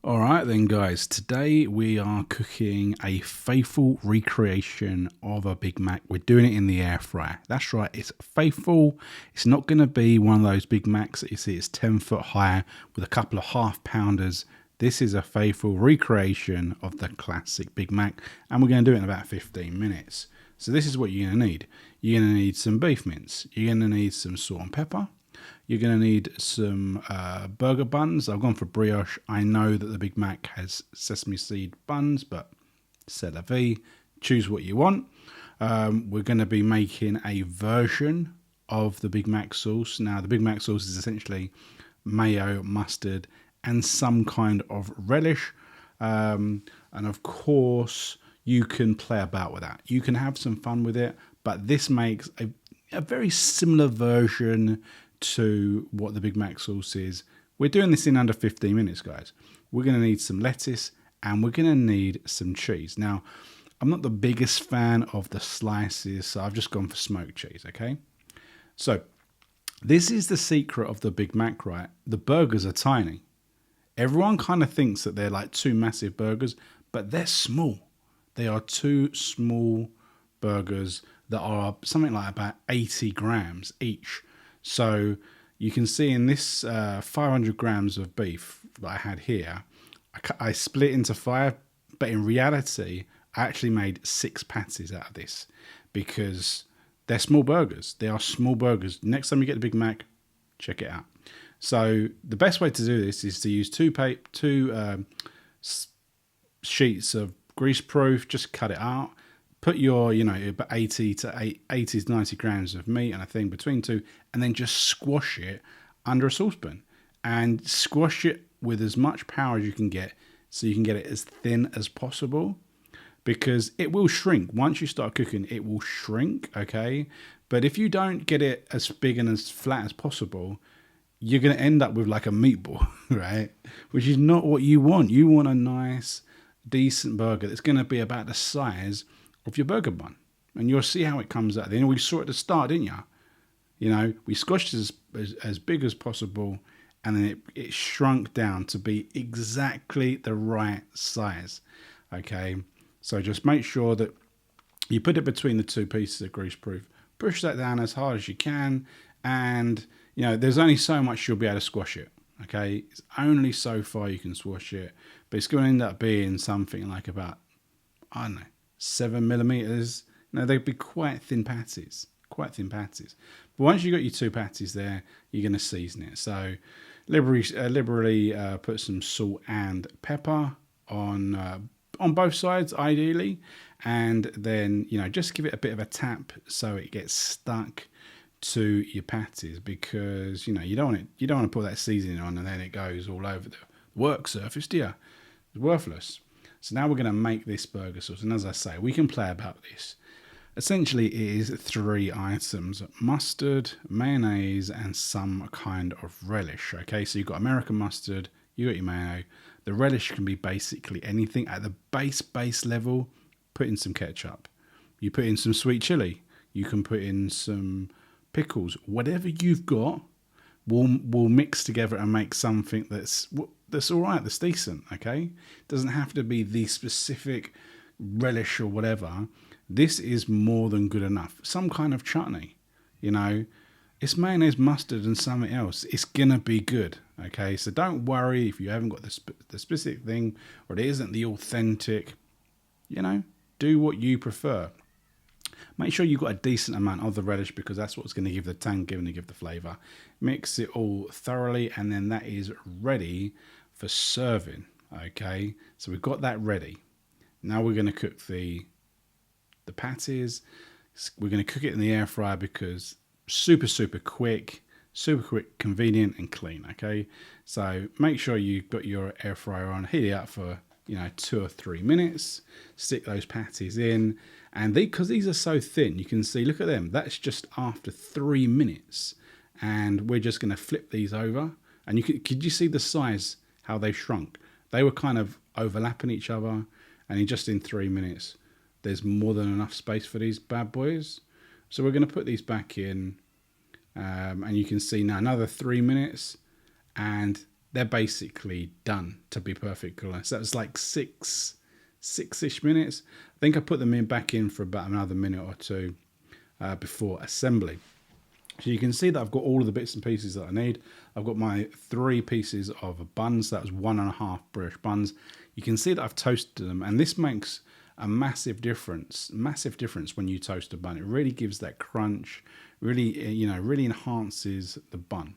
Alright then guys, today we are cooking a faithful recreation of a Big Mac. We're doing it in the air fryer. That's right, it's faithful. It's not going to be one of those Big Macs that you see it's 10 foot high with a couple of half pounders. This is a faithful recreation of the classic Big Mac, and we're going to do it in about 15 minutes. So this is what you're going to need. You're going to need some beef mince. You're going to need some salt and pepper. You're going to need some burger buns. I've gone for brioche. I know that the Big Mac has sesame seed buns, but c'est la vie. Choose what you want. We're going to be making a version of the Big Mac sauce. Now, the Big Mac sauce is essentially mayo, mustard, and some kind of relish. And of course, you can play about with that. You can have some fun with it, but this makes a very similar version to what the Big Mac sauce is. We're doing this in under 15 minutes, guys. We're going to need some lettuce and we're going to need some cheese. Now, I'm not the biggest fan of the slices, so I've just gone for smoked cheese, okay? So, this is the secret of the Big Mac, right? The burgers are tiny. Everyone kind of thinks that they're like two massive burgers, but they're small. They are two small burgers that are something like about 80 grams each. So you can see in this 500 grams of beef that I had here, I split into five, but in reality, I actually made 6 patties out of this because they're small burgers. They are small burgers. Next time you get the Big Mac, check it out. So the best way to do this is to use two sheets of greaseproof, just cut it out. Put your, about 80 to 90 grams of meat and a thing between two, and then just squash it under a saucepan. And squash it with as much power as you can get so you can get it as thin as possible, because it will shrink. Once you start cooking, it will shrink, okay? But if you don't get it as big and as flat as possible, you're going to end up with like a meatball, right? Which is not what you want. You want a nice, decent burger that's going to be about the size of your burger bun, and you'll see how it comes out. Then we saw it at the start, didn't you? We squashed it as big as possible, and then it shrunk down to be exactly the right size. Okay, so just make sure that you put it between the two pieces of greaseproof. Push that down as hard as you can, and there's only so much you'll be able to squash it. Okay, it's only so far you can squash it, but it's going to end up being something like about, I don't know, 7 millimeters. They'd be quite thin patties. But once you've got your 2 patties there, you're going to season it. So liberally put some salt and pepper on both sides, ideally, and then just give it a bit of a tap so it gets stuck to your patties, because you don't want to put that seasoning on and then it goes all over the work surface, do you? It's worthless. So now we're going to make this burger sauce, and as I say, we can play about this. Essentially, it is 3 items: mustard, mayonnaise, and some kind of relish. Okay, so you've got American mustard, you got your mayo. The relish can be basically anything. At the base level, put in some ketchup. You put in some sweet chili. You can put in some pickles. Whatever you've got, we'll mix together and make something that's all right, that's decent. Okay, doesn't have to be the specific relish or whatever. This is more than good enough. Some kind of chutney, it's mayonnaise, mustard, and something else. It's gonna be good. Okay, so don't worry if you haven't got the specific thing, or it isn't the authentic. Do what you prefer. Make sure you've got a decent amount of the relish, because that's what's going to give the tang, going to give the flavour. Mix it all thoroughly, and then that is ready for serving. Okay, so we've got that ready. Now we're going to cook the patties. We're going to cook it in the air fryer because super quick, convenient, and clean. Okay, so make sure you've got your air fryer on, heat it up for 2 or 3 minutes. Stick those patties in, and because these are so thin, you can see, look at them, that's just after 3 minutes. And we're just going to flip these over, and could you see the size, how they shrunk? They were kind of overlapping each other, and in 3 minutes there's more than enough space for these bad boys. So we're going to put these back in, and you can see now another 3 minutes, and they're basically done, to be perfectly honest. That was like six-ish minutes. I think I put them back in for about another minute or two before assembly. So you can see that I've got all of the bits and pieces that I need. I've got my 3 pieces of buns. That was 1.5 brioche buns. You can see that I've toasted them, and this makes a massive difference when you toast a bun. It really gives that crunch, really, really enhances the bun.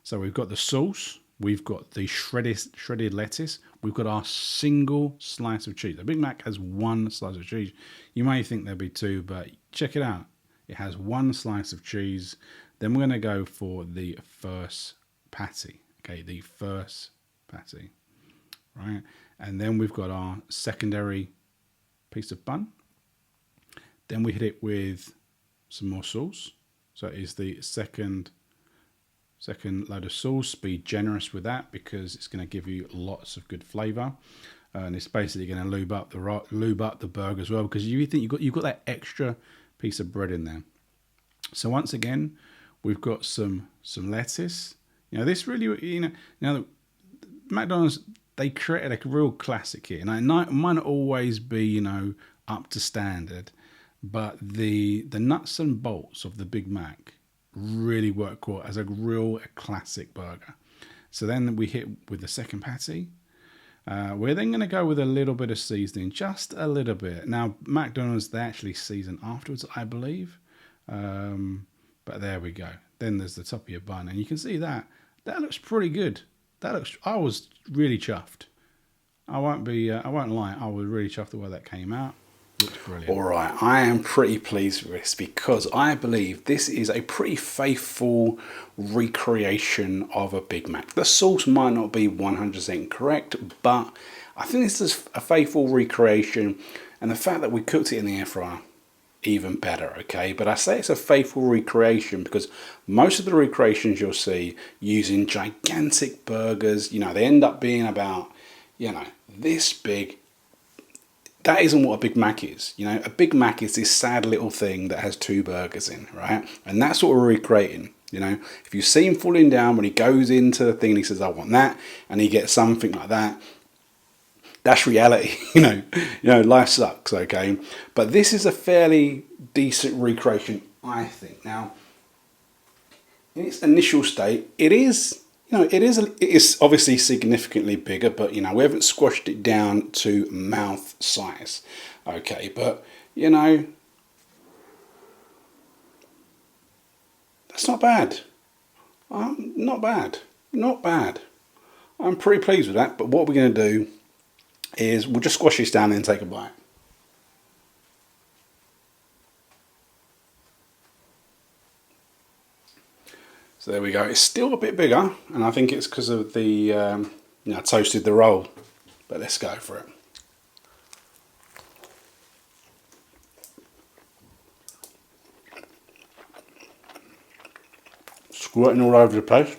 So we've got the sauce, we've got the shredded lettuce, we've got our single slice of cheese. A Big Mac has 1 slice of cheese. You may think there'll be 2, but check it out. It has 1 slice of cheese. Then we're going to go for the first patty. Okay, the first patty, right? And then we've got our secondary piece of bun. Then we hit it with some more sauce. So it is the second load of sauce. Be generous with that because it's going to give you lots of good flavour, and it's basically going to lube up the burger as well, because you think you've got that extra piece of bread in there. So once again, we've got some lettuce. This really, now McDonald's, they created a real classic here, and it might not always be up to standard, but the nuts and bolts of the Big Mac really work well as a real classic burger. So then we hit with the second patty. We're then going to go with a little bit of seasoning, just a little bit. Now, McDonald's, they actually season afterwards, I believe. But there we go. Then there's the top of your bun, and you can see that looks pretty good. I was really chuffed. I won't lie. I was really chuffed the way that came out. Looks brilliant. All right, I am pretty pleased with this because I believe this is a pretty faithful recreation of a Big Mac. The sauce might not be 100% correct, but I think this is a faithful recreation, and the fact that we cooked it in the air fryer, even better, okay? But I say it's a faithful recreation because most of the recreations you'll see using gigantic burgers, they end up being about, this big. That isn't what a Big Mac is. A Big Mac is this sad little thing that has 2 burgers in, right? And that's what we're recreating. If you see him falling down when he goes into the thing and he says, I want that, and he gets something like that, that's reality. Life sucks, okay? But this is a fairly decent recreation, I think. Now, in its initial state, it is obviously significantly bigger, but we haven't squashed it down to mouth size. Okay, but that's not bad. Not bad. I'm pretty pleased with that. But what we're going to do is we'll just squash this down and take a bite. So there we go. It's still a bit bigger, and I think it's because of the I toasted the roll. But let's go for it. Squirting all over the place.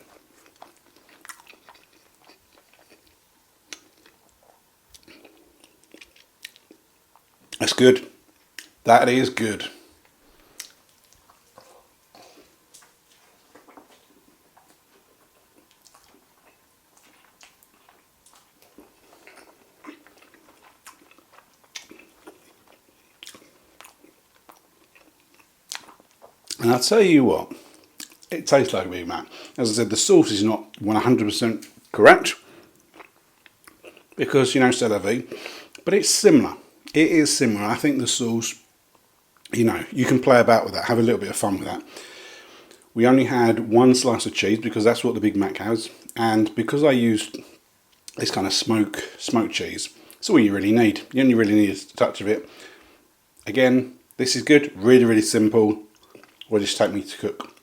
That's good. That is good. And I'll tell you what, it tastes like a Big Mac. As I said, the sauce is not 100% correct because, c'est la vie, but it's similar. It is similar. I think the sauce, you can play about with that, have a little bit of fun with that. We only had 1 slice of cheese because that's what the Big Mac has, and because I used this kind of smoked cheese, it's all you really need. You only really need a touch of it. Again, this is good, really, really simple. Will just take me to cook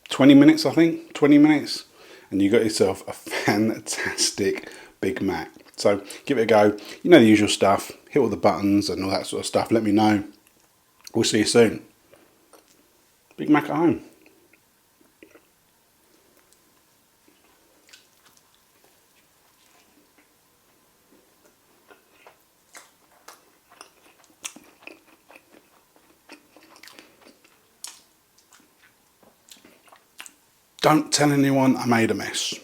20 minutes, I think, 20 minutes, and you got yourself a fantastic Big Mac. So give it a go. The usual stuff, hit all the buttons and all that sort of stuff. Let me know. We'll see you soon. Big Mac at home. Don't tell anyone I made a mess.